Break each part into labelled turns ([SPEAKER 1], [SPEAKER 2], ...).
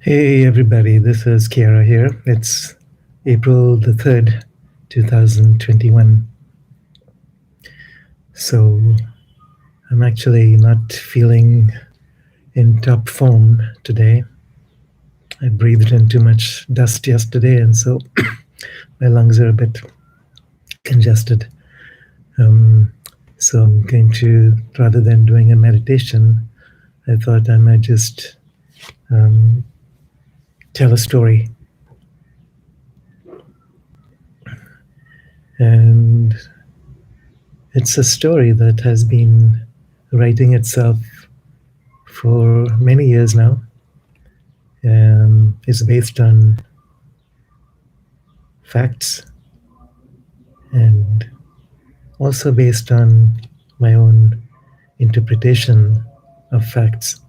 [SPEAKER 1] Hey everybody, this is Kiara here. It's April the 3rd, 2021. So I'm actually not feeling in top form today. I breathed in too much dust yesterday, and so my lungs are a bit congested. Um, so I'm going to, rather than doing a meditation, I thought I might just tell a story. And it's a story that has been writing itself for many years now. It's based on facts and also based on my own interpretation of facts,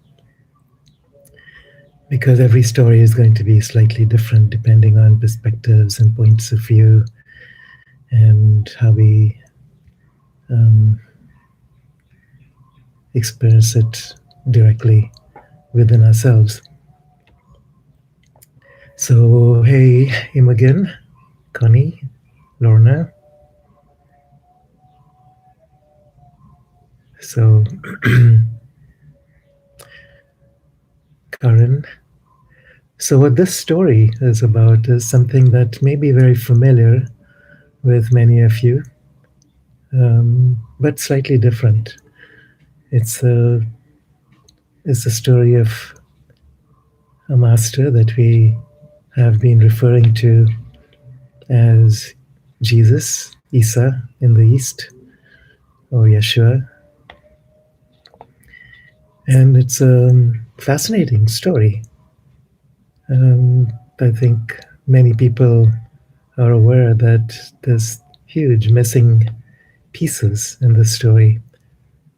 [SPEAKER 1] because every story is going to be slightly different depending on perspectives and points of view and how we experience it directly within ourselves. So, hey, Imogen, Connie, Lorna. So, Karen. So, what this story is about is something that may be very familiar with many of you, but slightly different. It's a story of a master that we have been referring to as Jesus, Issa in the East, or Yeshua. And it's a fascinating story. I think many people are aware that there's huge missing pieces in the story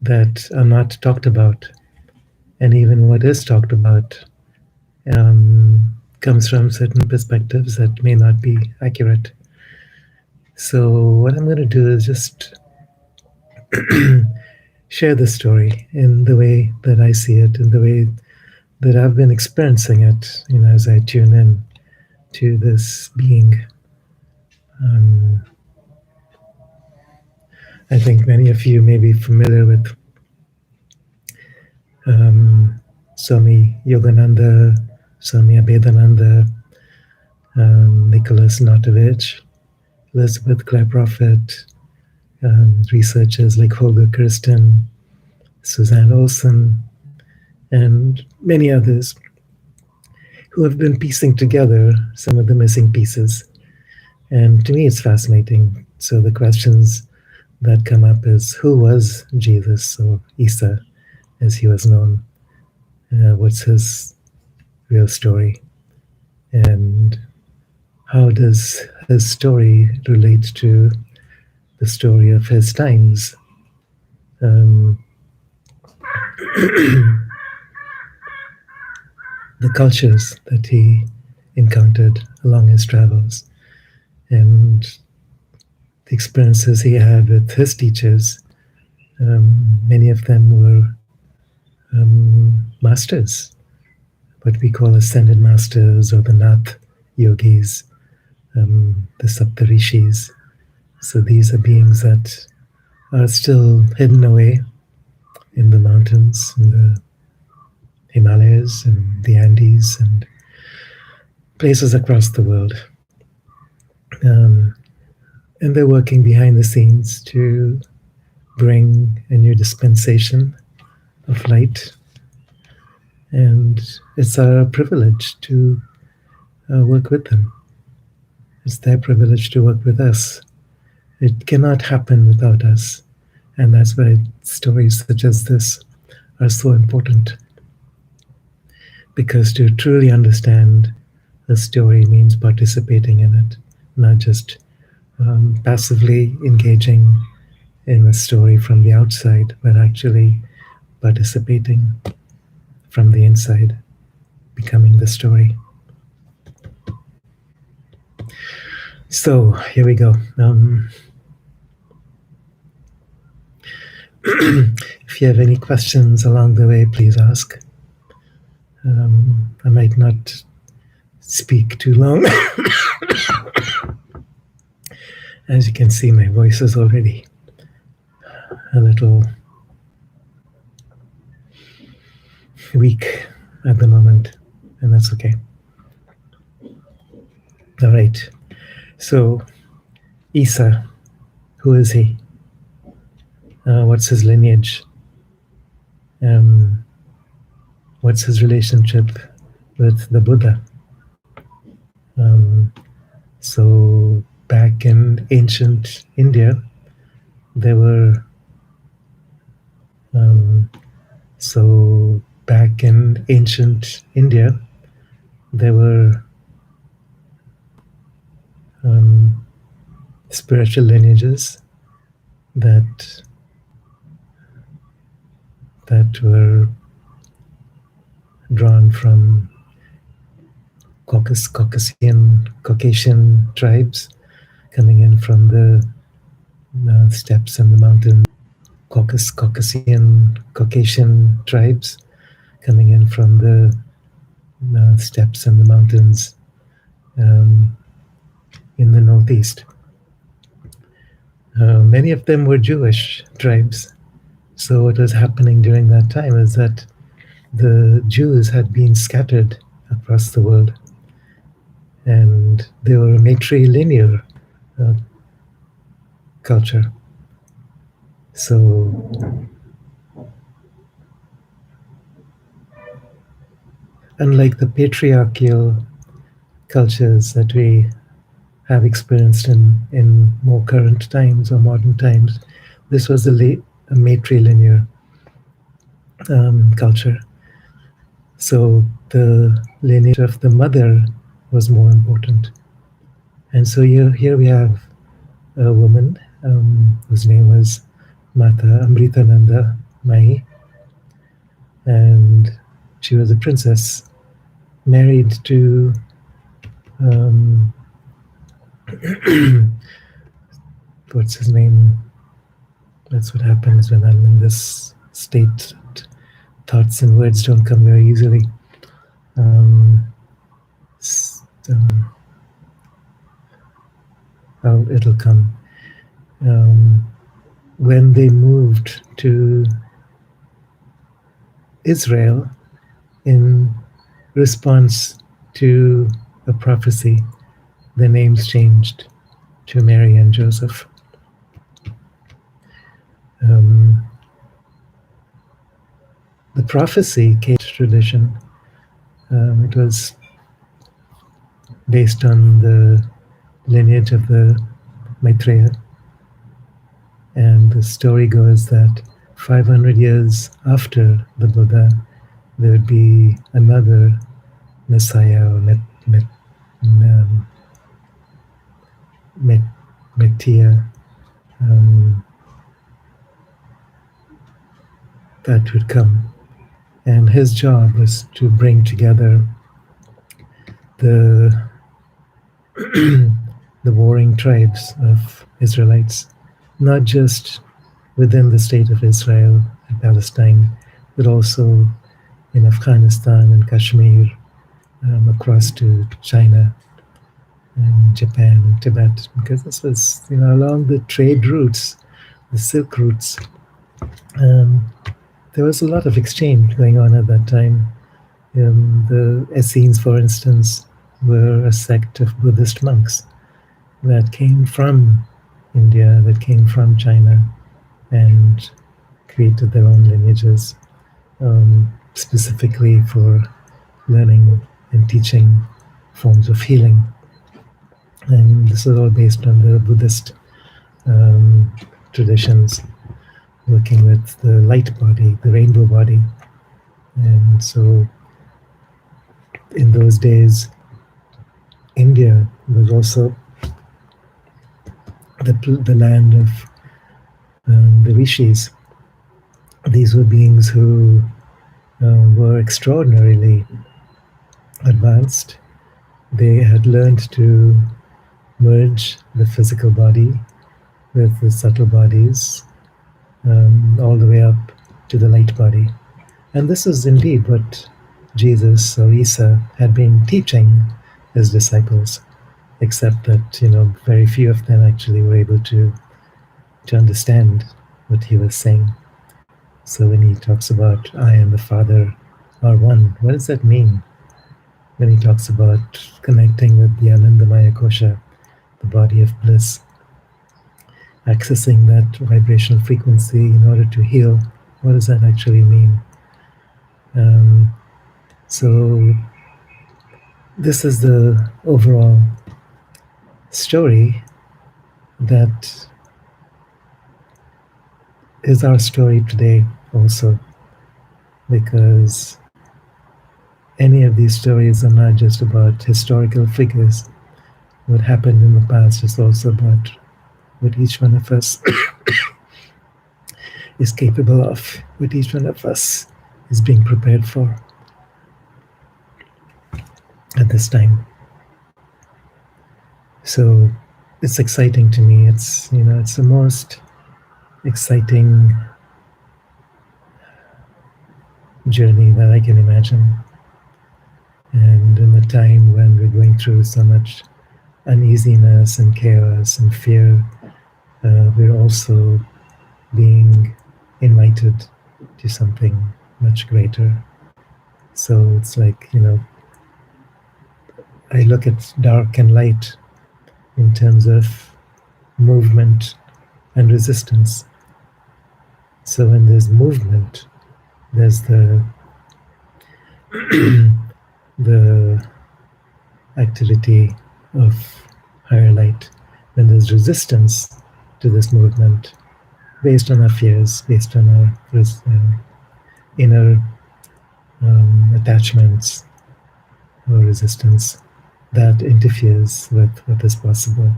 [SPEAKER 1] that are not talked about. And even what is talked about comes from certain perspectives that may not be accurate. So, what I'm going to do is just share the story in the way that I see it, in the way that I've been experiencing it, as I tune in to this being. I think many of you may be familiar with Swami Yogananda, Swami Abhedananda, Nicholas Notovich, Elizabeth Clare Prophet, researchers like Holger Kirsten, Suzanne Olsen, and many others who have been piecing together some of the missing pieces. And to me, it's fascinating. So the questions that come up is, who was Jesus, or Issa, as he was known? What's his real story? And how does his story relate to the story of his times? The cultures that he encountered along his travels, and the experiences he had with his teachers. Many of them were masters, what we call ascended masters, or the Nath yogis, the Saptarishis. So these are beings that are still hidden away in the mountains, in the Himalayas and the Andes and places across the world. And they're working behind the scenes to bring a new dispensation of light. And it's our privilege to work with them. It's their privilege to work with us. It cannot happen without us. And that's why stories such as this are so important. Because to truly understand a story means participating in it, not just passively engaging in a story from the outside, but actually participating from the inside, becoming the story. So here we go. If you have any questions along the way, please ask. I might not speak too long. As you can see, my voice is already a little weak at the moment, and that's okay. All right. So, Issa, who is he? What's his lineage? What's his relationship with the Buddha? So, back in ancient India, there were spiritual lineages that were drawn from Caucasian tribes coming in from the steppes and the mountains. Caucasian tribes coming in from the steppes and the mountains in the northeast. Many of them were Jewish tribes. So what was happening during that time is that the Jews had been scattered across the world, and they were a matrilineal culture. So unlike the patriarchal cultures that we have experienced in more current times or modern times, this was a matrilineal culture. So the lineage of the mother was more important. And so here we have a woman whose name was Mata Amritananda Mai, and she was a princess married to what's his name? That's what happens when I'm in this state. Thoughts and words don't come very easily. It'll come. When they moved to Israel in response to a prophecy, the names changed to Mary and Joseph. The prophecy came to tradition. It was based on the lineage of the Maitreya. And the story goes that 500 years after the Buddha, there would be another Messiah or Messiah that would come. And his job was to bring together the the warring tribes of Israelites, not just within the state of Israel and Palestine, but also in Afghanistan and Kashmir, across to China and Japan and Tibet, because this was, along the trade routes, the Silk routes. There was a lot of exchange going on at that time. The Essenes, for instance, were a sect of Buddhist monks that came from India, that came from China, and created their own lineages, specifically for learning and teaching forms of healing. And this is all based on the Buddhist traditions, working with the light body, the rainbow body. And so in those days, India was also the land of the rishis. These were beings who were extraordinarily advanced. They had learned to merge the physical body with the subtle bodies, all the way up to the light body. And this is indeed what Jesus, so Issa, had been teaching his disciples, except that very few of them actually were able to understand what he was saying. So when he talks about I and the Father are one, what does that mean? When he talks about connecting with the Anandamaya Kosha, the body of bliss, accessing that vibrational frequency in order to heal, what does that actually mean? So this is the overall story that is our story today also, because any of these stories are not just about historical figures. What happened in the past is also about what each one of us is capable of, what each one of us is being prepared for at this time. So it's exciting to me. It's it's the most exciting journey that I can imagine. And in a time when we're going through so much uneasiness and chaos and fear, we're also being invited to something much greater. So it's like, I look at dark and light in terms of movement and resistance. So when there's movement, there's the activity of higher light. When there's resistance to this movement, based on our fears, based on our inner attachments or resistance, that interferes with what is possible.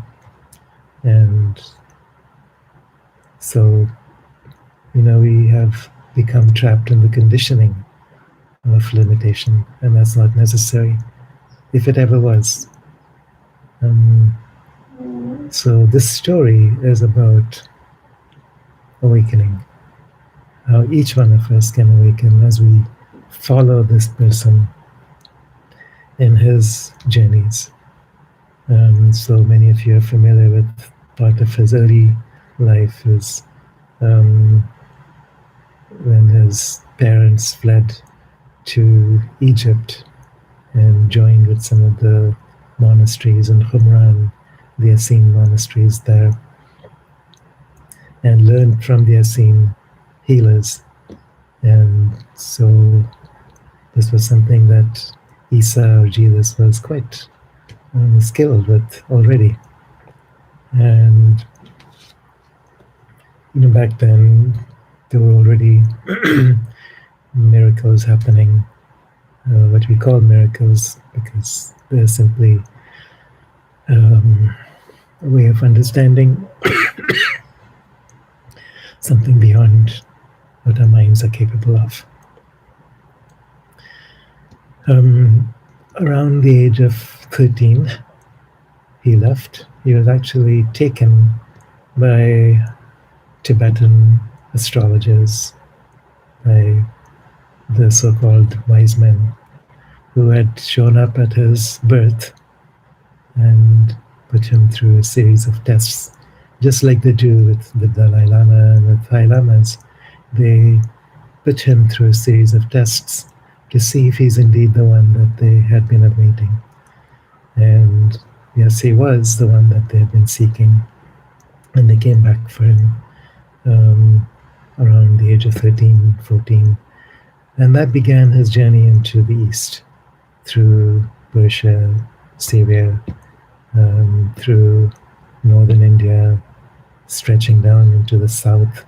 [SPEAKER 1] And so, we have become trapped in the conditioning of limitation, and that's not necessary, if it ever was. So this story is about awakening, how each one of us can awaken as we follow this person in his journeys. So many of you are familiar with part of his early life is when his parents fled to Egypt and joined with some of the monasteries in Qumran, the Essene monasteries there, and learned from the Essene healers. And so this was something that Issa or Jesus was quite skilled with already. And back then there were already miracles happening, what we call miracles, because they're simply a way of understanding something beyond what our minds are capable of. Around the age of 13, he left. He was actually taken by Tibetan astrologers, by the so-called wise men who had shown up at his birth and put him through a series of tests, just like they do with the Dalai Lama and with High Lamas. They put him through a series of tests to see if he's indeed the one that they had been awaiting. And yes, he was the one that they had been seeking. And they came back for him around the age of 13, 14. And that began his journey into the East, through Persia, Syria, through northern India, stretching down into the south,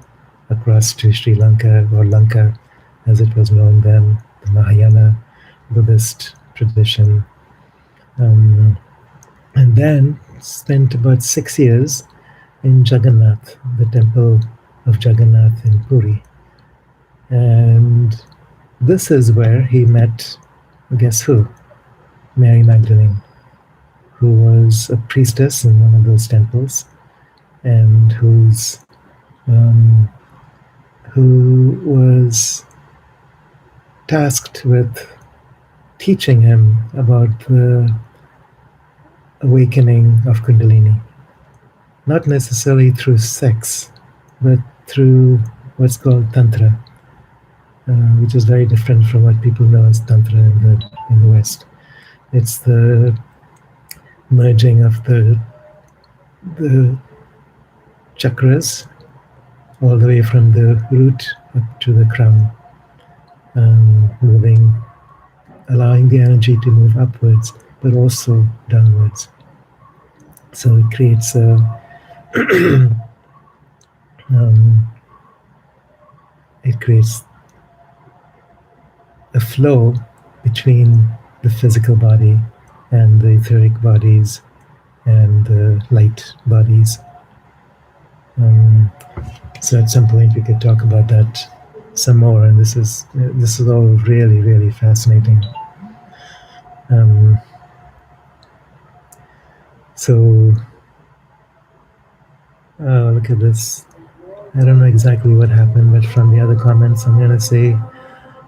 [SPEAKER 1] across to Sri Lanka, or Lanka, as it was known then, the Mahayana Buddhist tradition. And then spent about 6 years in Jagannath, the temple of Jagannath in Puri. And this is where he met, guess who? Mary Magdalene, who was a priestess in one of those temples, and who was tasked with teaching him about the awakening of Kundalini. Not necessarily through sex, but through what's called Tantra, which is very different from what people know as Tantra in the West. It's the merging of the chakras all the way from the root up to the crown, moving, allowing the energy to move upwards, but also downwards. So it creates it creates a flow between the physical body and the etheric bodies and the light bodies. So at some point we could talk about that some more, and this is all really, really fascinating. So look at this. I don't know exactly what happened, but from the other comments, I'm going to say,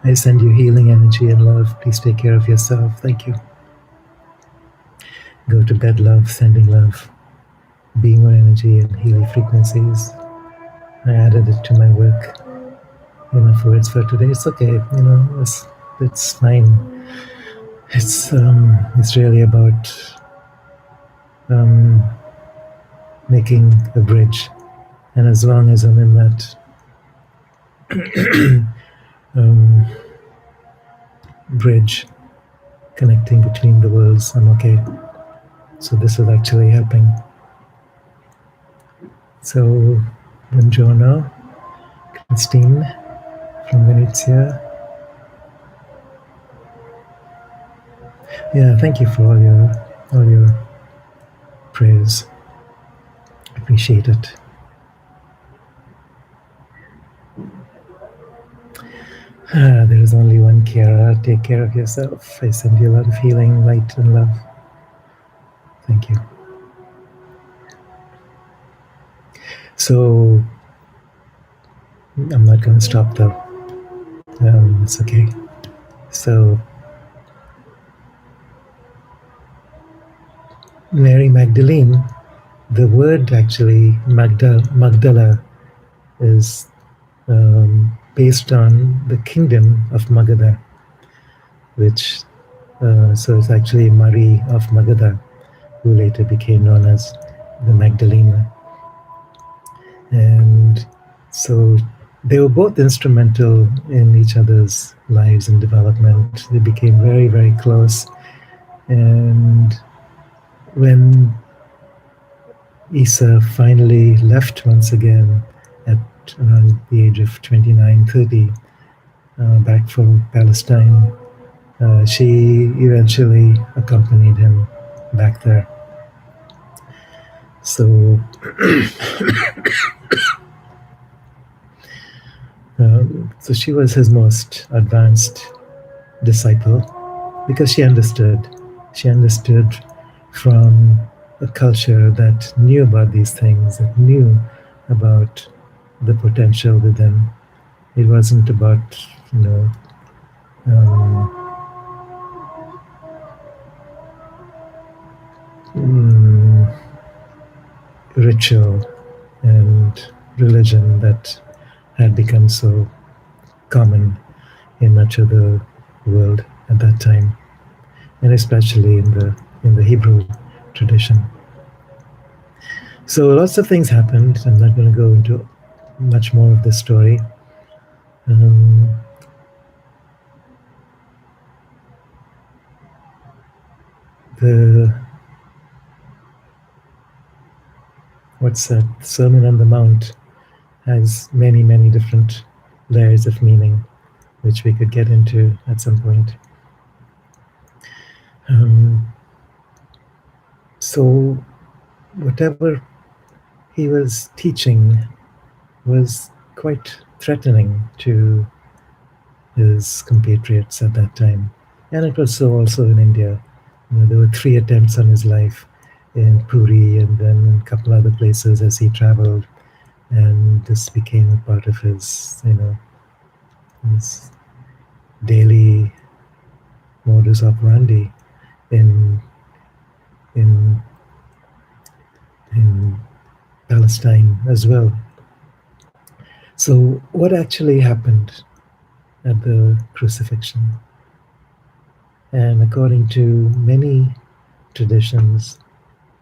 [SPEAKER 1] I send you healing energy and love. Please take care of yourself. Thank you. Go to bed, love, sending love, being more energy and healing frequencies. I added it to my work. Enough words for today. It's okay. It's fine. It's really about making a bridge, and as long as I'm in that bridge connecting between the worlds, I'm okay. So this is actually helping. So buongiorno, Christine from Venezia. Yeah, thank you for all your prayers. Appreciate it. There is only one Kiara. Take care of yourself. I send you a lot of healing, light, and love. Thank you. So I'm not going to stop though. It's okay. So Mary Magdalene, the word actually Magdala is based on the kingdom of Magadha, which so it's actually Marie of Magadha, who later became known as the Magdalena. And so they were both instrumental in each other's lives and development. They became very, very close. And when Issa finally left once again at around the age of 29, 30, back for Palestine, she eventually accompanied him back there. So so she was his most advanced disciple because she understood. She understood from a culture that knew about these things, that knew about the potential within. It wasn't about, ritual and religion that had become so common in much of the world at that time, and especially in the Hebrew tradition. So lots of things happened. I'm not going to go into much more of this story. What's that? Sermon on the Mount has many, many different layers of meaning, which we could get into at some point. So whatever he was teaching was quite threatening to his compatriots at that time. And it was so also in India. There were 3 attempts on his life in Puri and then a couple other places as he traveled. And this became a part of his, his daily modus operandi in in in Palestine as well. So, what actually happened at the crucifixion? And according to many traditions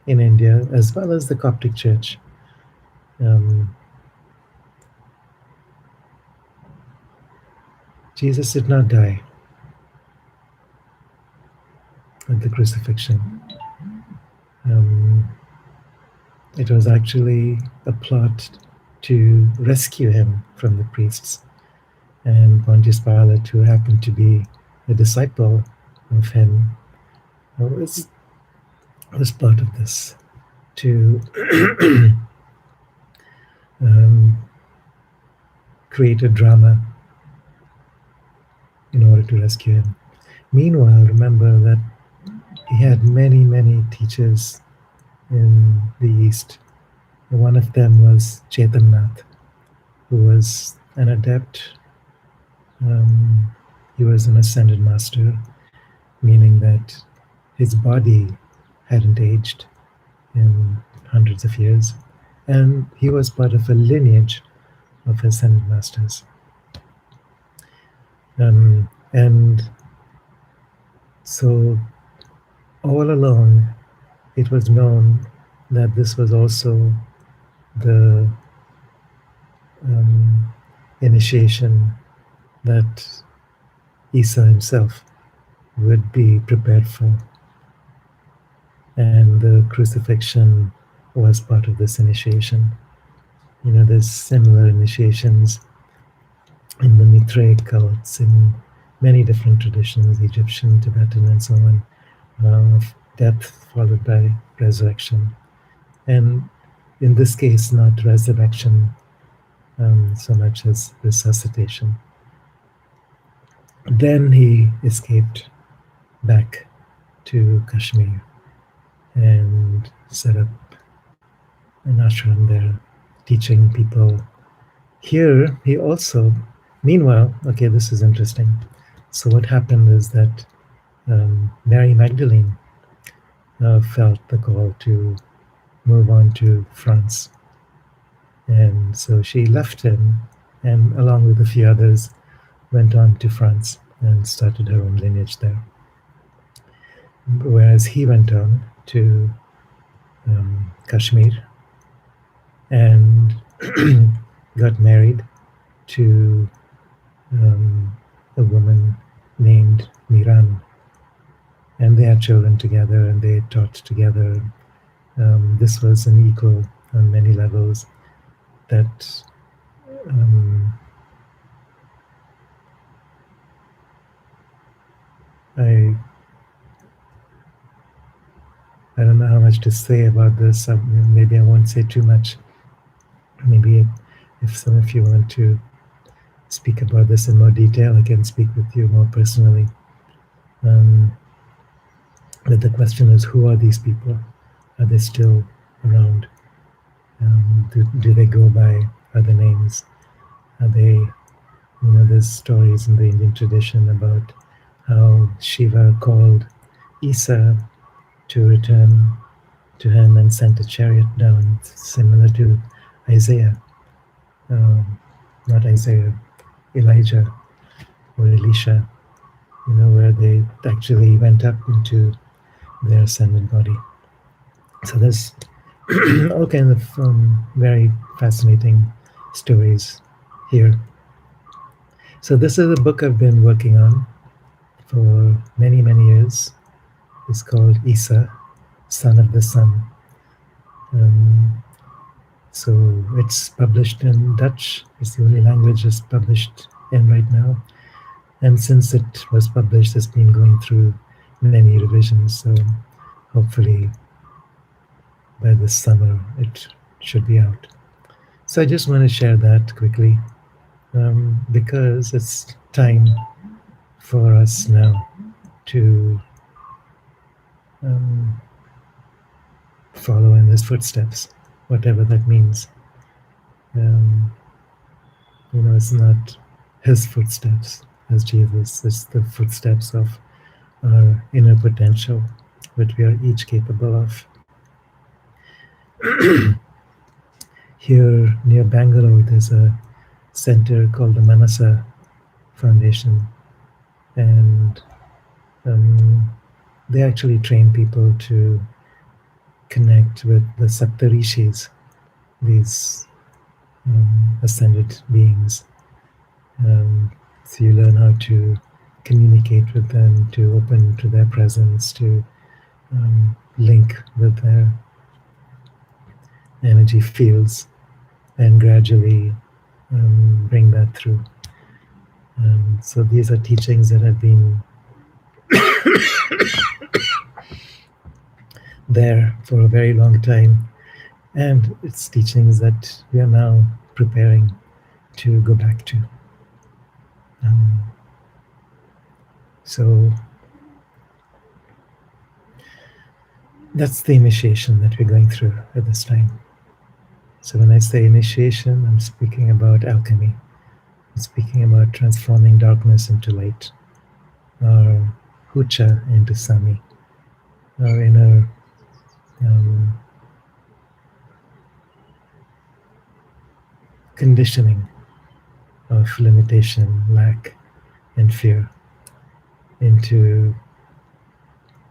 [SPEAKER 1] in India, as well as the Coptic Church, um, Jesus did not die at the crucifixion. Um, it was actually a plot to rescue him from the priests. And Pontius Pilate, who happened to be a disciple of him, was, was part of this to um, create a drama in order to rescue him. Meanwhile, remember that he had many, many teachers in the East. One of them was Chaitanya, who was an adept. He was an ascended master, meaning that his body hadn't aged in hundreds of years, and he was part of a lineage of ascended masters. And so all along, it was known that this was also the initiation that Issa himself would be prepared for. And the crucifixion was part of this initiation. You know, there's similar initiations in the Mithraic cults, in many different traditions, Egyptian, Tibetan, and so on, of death followed by resurrection. And in this case, not resurrection so much as resuscitation. Then he escaped back to Kashmir and set up an ashram there, teaching people. Here, he also, meanwhile, okay, this is interesting. So what happened is that Mary Magdalene felt the call to move on to France. And so she left him, and along with a few others, went on to France and started her own lineage there. Whereas he went on to Kashmir and got married to a woman named Miran. And they had children together and they taught together. This was an equal on many levels that I don't know how much to say about this. Maybe I won't say too much. Maybe if some of you want to speak about this in more detail, I can speak with you more personally. But the question is, who are these people? Are they still around? Do they go by other names? Are they, there's stories in the Indian tradition about how Shiva called Issa to return to him and sent a chariot down, similar to Isaiah. Not Isaiah, Elijah or Elisha, where they actually went up into their ascended body. So there's all kinds of very fascinating stories here. So this is a book I've been working on for many, many years. It's called Issa, Son of the Sun. So it's published in Dutch. It's the only language it's published in right now. And since it was published, it's been going through many revisions. So hopefully by this summer, it should be out. So I just want to share that quickly because it's time for us now to follow in his footsteps, whatever that means. It's not his footsteps as Jesus, it's the footsteps of our inner potential, what we are each capable of. Here near Bangalore, there's a center called the Manasa Foundation, and they actually train people to connect with the Saptarishis, these ascended beings. So you learn how to communicate with them, to open to their presence, to link with their energy fields, and gradually bring that through. So these are teachings that have been there for a very long time, and it's teachings that we are now preparing to go back to. So that's the initiation that we're going through at this time. So when I say initiation, I'm speaking about alchemy. I'm speaking about transforming darkness into light, or hucha into sami, our inner conditioning of limitation, lack, and fear into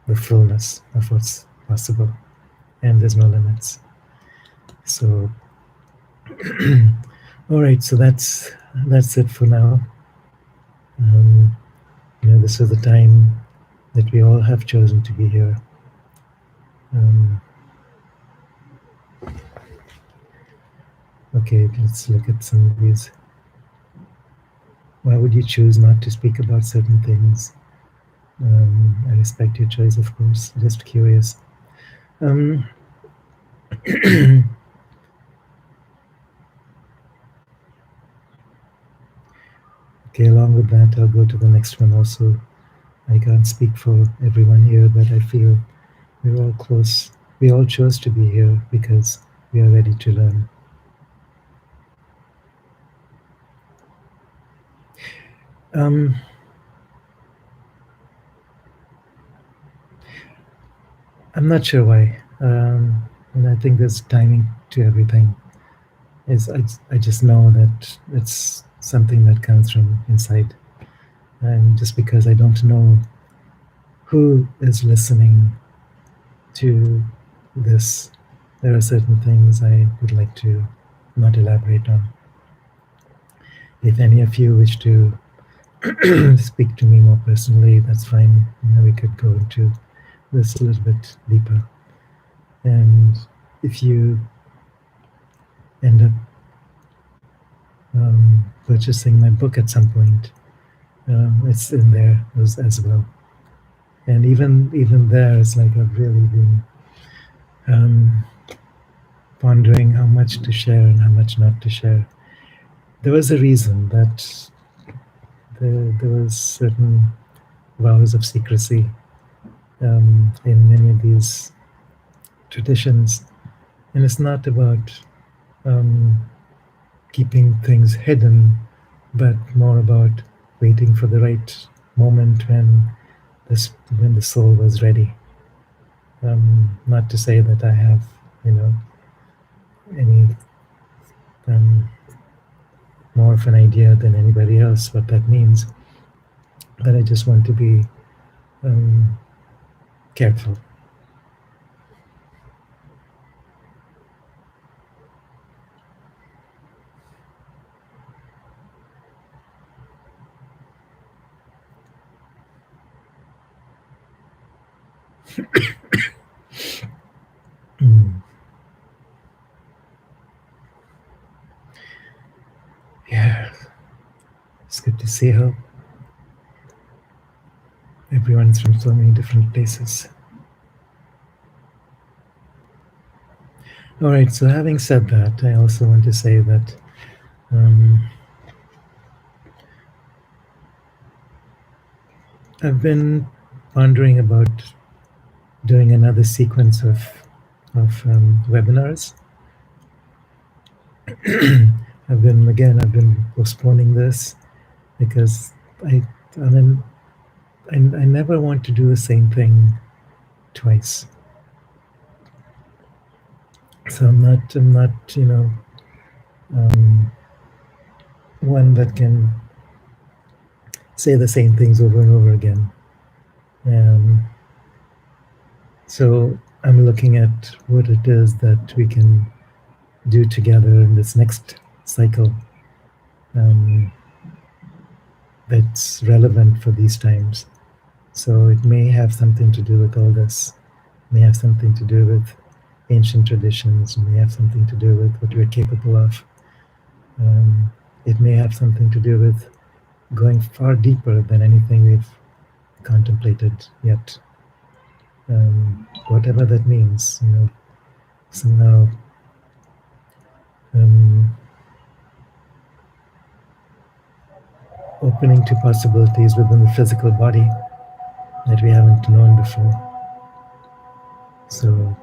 [SPEAKER 1] the fullness of what's possible. And there's no limits. So, all right. So that's it for now. This is the time that we all have chosen to be here. Okay, let's look at some of these. Why would you choose not to speak about certain things? I respect your choice, of course. Just curious. Okay, along with that, I'll go to the next one also. I can't speak for everyone here, but I feel we're all close. We all chose to be here because we are ready to learn. I'm not sure why. And I think there's timing to everything. I just know that it's something that comes from inside. And just because I don't know who is listening to this, there are certain things I would like to not elaborate on. If any of you wish to speak to me more personally, that's fine. We could go into this a little bit deeper. And if you end up purchasing my book at some point, it's in there as well. And even there, it's like I've really been pondering how much to share and how much not to share. There was a reason that there was certain vows of secrecy in many of these traditions, and it's not about keeping things hidden, but more about waiting for the right moment when the soul was ready. Not to say that I have, any more of an idea than anybody else what that means, but I just want to be careful. Yeah, it's good to see how everyone's from so many different places. All right, so having said that, I also want to say that I've been pondering about doing another sequence of webinars. I've been postponing this because I never want to do the same thing twice. So I'm not, one that can say the same things over and over again. So I'm looking at what it is that we can do together in this next cycle that's relevant for these times. So it may have something to do with all this, it may have something to do with ancient traditions, it may have something to do with what we're capable of. It may have something to do with going far deeper than anything we've contemplated yet. Whatever that means, somehow opening to possibilities within the physical body that we haven't known before. So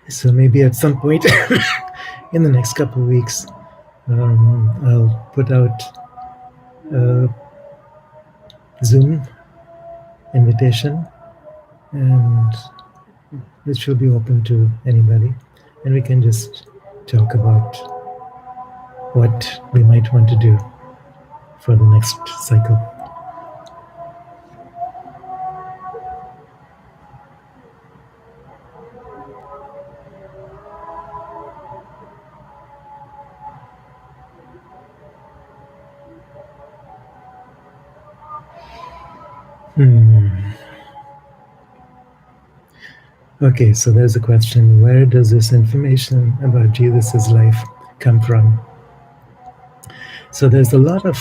[SPEAKER 1] so maybe at some point in the next couple of weeks, I'll put out a Zoom invitation, and which will be open to anybody, and we can just talk about what we might want to do for the next cycle. Okay, so there's a question: where does this information about Jesus' life come from? So there's a lot of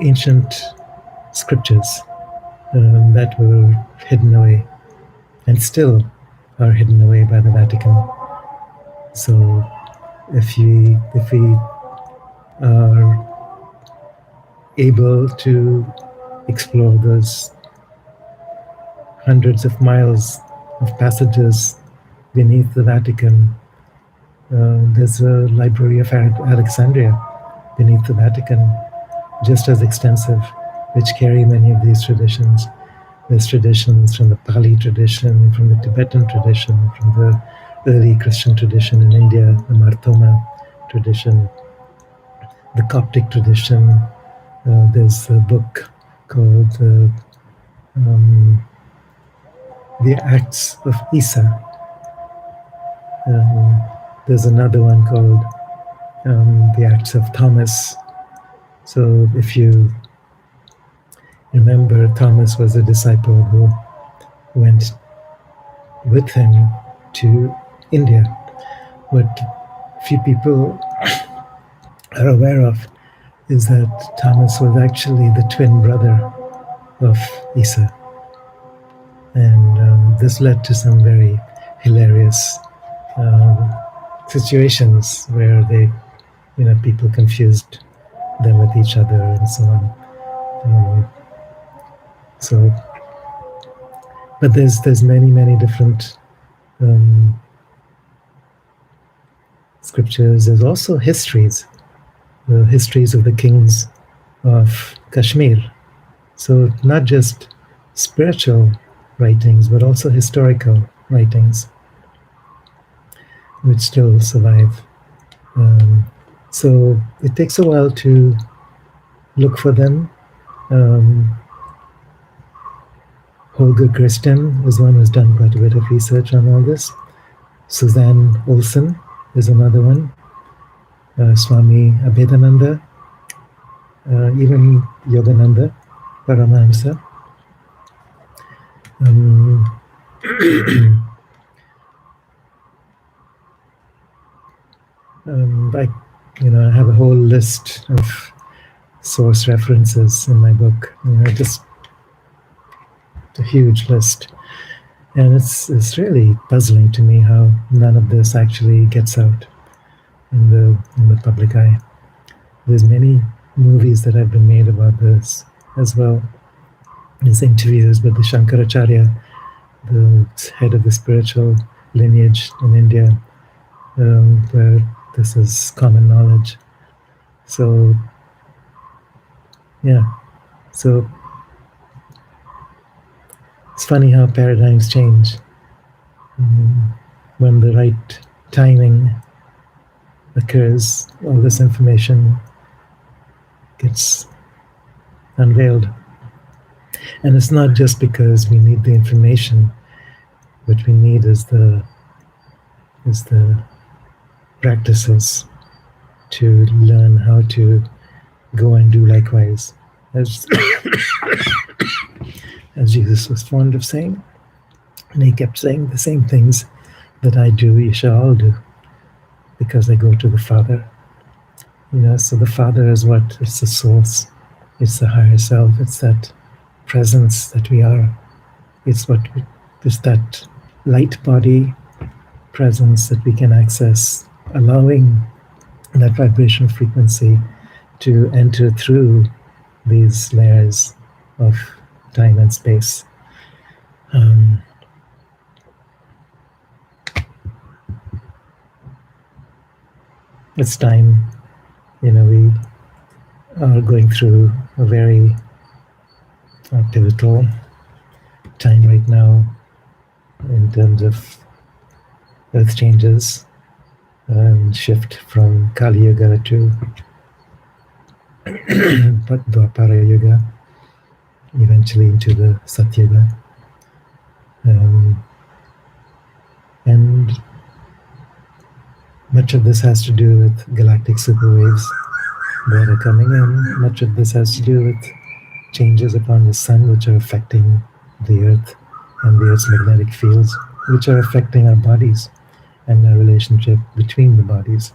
[SPEAKER 1] ancient scriptures that were hidden away, and still are hidden away by the Vatican. So if we are able to explore those hundreds of miles of passages beneath the Vatican, there's a Library of Alexandria beneath the Vatican, just as extensive, which carry many of these traditions. There's traditions from the Pali tradition, from the Tibetan tradition, from the early Christian tradition in India, the Marthoma tradition, the Coptic tradition. There's a book called The Acts of Issa. There's another one called The Acts of Thomas. So if you remember, Thomas was a disciple who went with him to India. What few people are aware of is that Thomas was actually the twin brother of Issa. And this led to some very hilarious situations where people confused them with each other and so on. But there's many different scriptures. There's also histories, the histories of the kings of Kashmir. So not just spiritual writings, but also historical writings, which still survive. So it takes a while to look for them. Holger Christian is one who's done quite a bit of research on all this. Suzanne Olsen is another one. Swami Abhedananda, even Yogananda Paramahamsa. I have a whole list of source references in my book. Just a huge list, and it's really puzzling to me how none of this actually gets out in the public eye. There's many movies that have been made about this as well. There's interviews with the Shankaracharya, the head of the spiritual lineage in India, where this is common knowledge. So, yeah. So it's funny how paradigms change. When the right timing occurs, all this information gets unveiled. And it's not just because we need the information. What we need is the practices to learn how to go and do likewise. As as Jesus was fond of saying, and he kept saying the same things that I do, you shall all do, because I go to the Father. So the Father is what? It's the source. It's the higher self. It's that presence that we are. It's that light body presence that we can access, allowing that vibration frequency to enter through these layers of time and space. It's time, we are going through a very pivotal time right now in terms of earth changes and shift from Kali Yuga to Dwapara Yuga, eventually into the Satyuga. And much of this has to do with galactic superwaves that are coming in. Much of this has to do with changes upon the sun, which are affecting the earth and the earth's magnetic fields, which are affecting our bodies and our relationship between the bodies.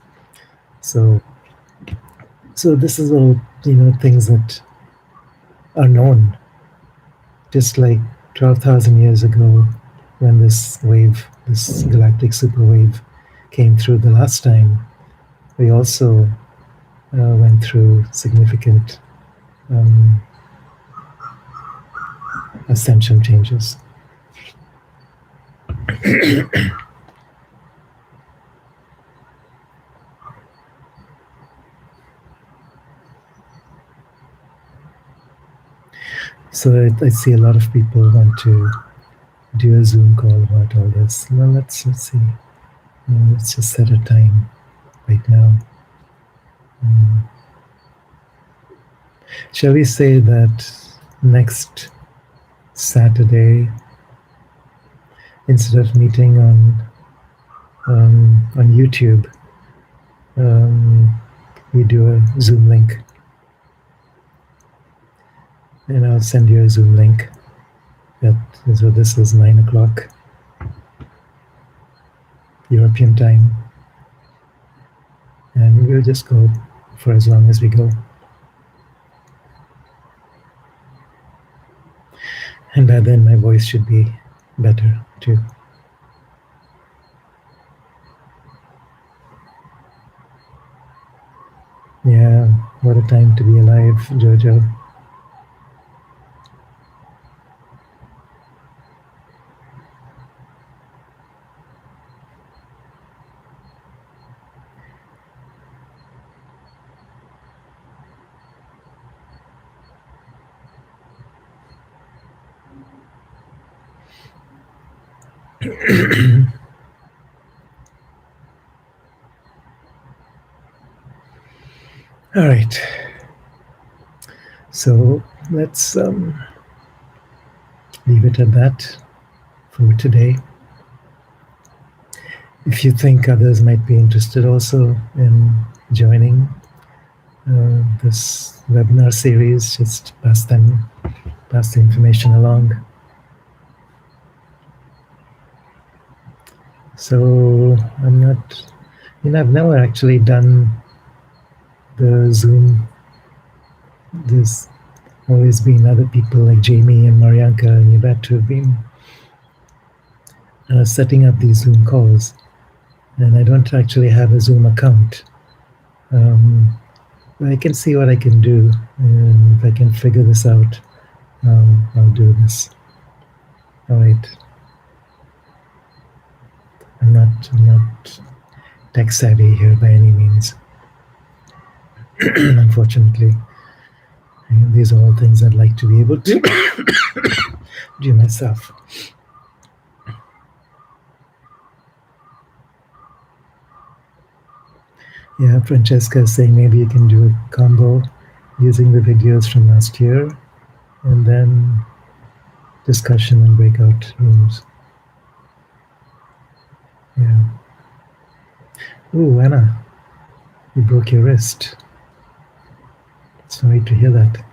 [SPEAKER 1] So this is all, things that are known. Just like 12,000 years ago, when this galactic superwave came through the last time, we also went through significant ascension changes. So I see a lot of people want to do a Zoom call about all this. Well, let's see. Let's just set a time right now. Shall we say that next Saturday, instead of meeting on YouTube, we do a Zoom link, and I'll send you a Zoom link. So this is 9 o'clock European time, and we'll just go for as long as we go. And by then my voice should be better too. Yeah, what a time to be alive, Jojo. All right. So let's leave it at that for today. If you think others might be interested also in joining this webinar series, just pass the information along. So I've never actually done the Zoom. There's always been other people like Jamie and Marianka and Yvette who have been setting up these Zoom calls. And I don't actually have a Zoom account. I can see what I can do, and if I can figure this out, I'll do this. All right. I'm not tech savvy here by any means. Unfortunately, these are all things I'd like to be able to do myself. Yeah, Francesca is saying maybe you can do a combo using the videos from last year and then discussion and breakout rooms. Yeah. Ooh, Anna, you broke your wrist. Sorry to hear that.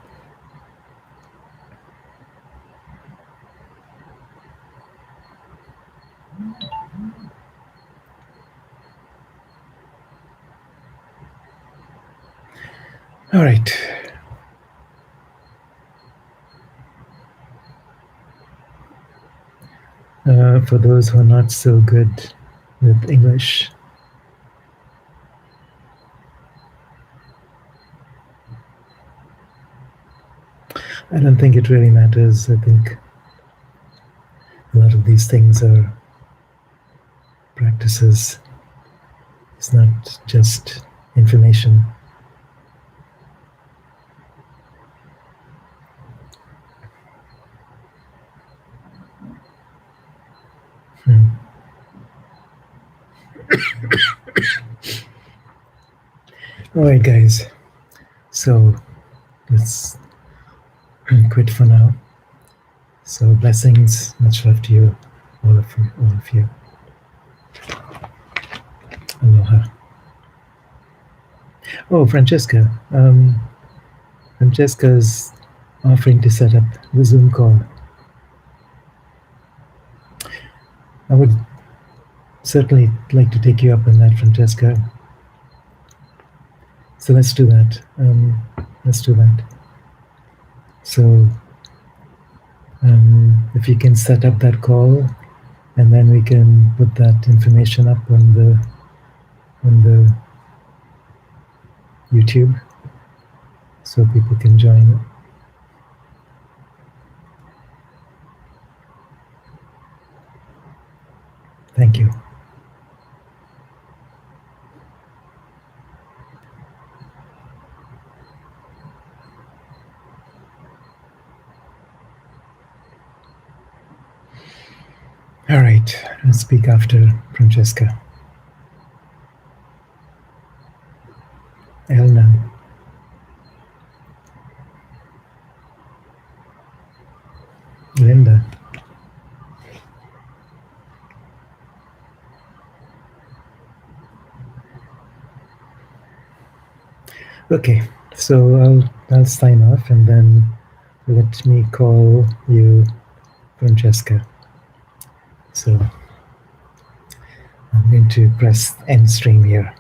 [SPEAKER 1] All right. For those who are not so good with English, I don't think it really matters. I think a lot of these things are practices. It's not just information. All right, guys. So let's quit for now. So blessings, much love to you, all of you, all of you. Aloha. Oh, Francesca. Francesca's offering to set up the Zoom call. I would certainly like to take you up on that, Francesca. So let's do that. Let's do that. So if you can set up that call, and then we can put that information up on the YouTube, so people can join it. Thank you. All right, let's speak after Francesca. Elna. Linda. Okay, so I'll sign off and then let me call you Francesca. So I'm going to press end stream here.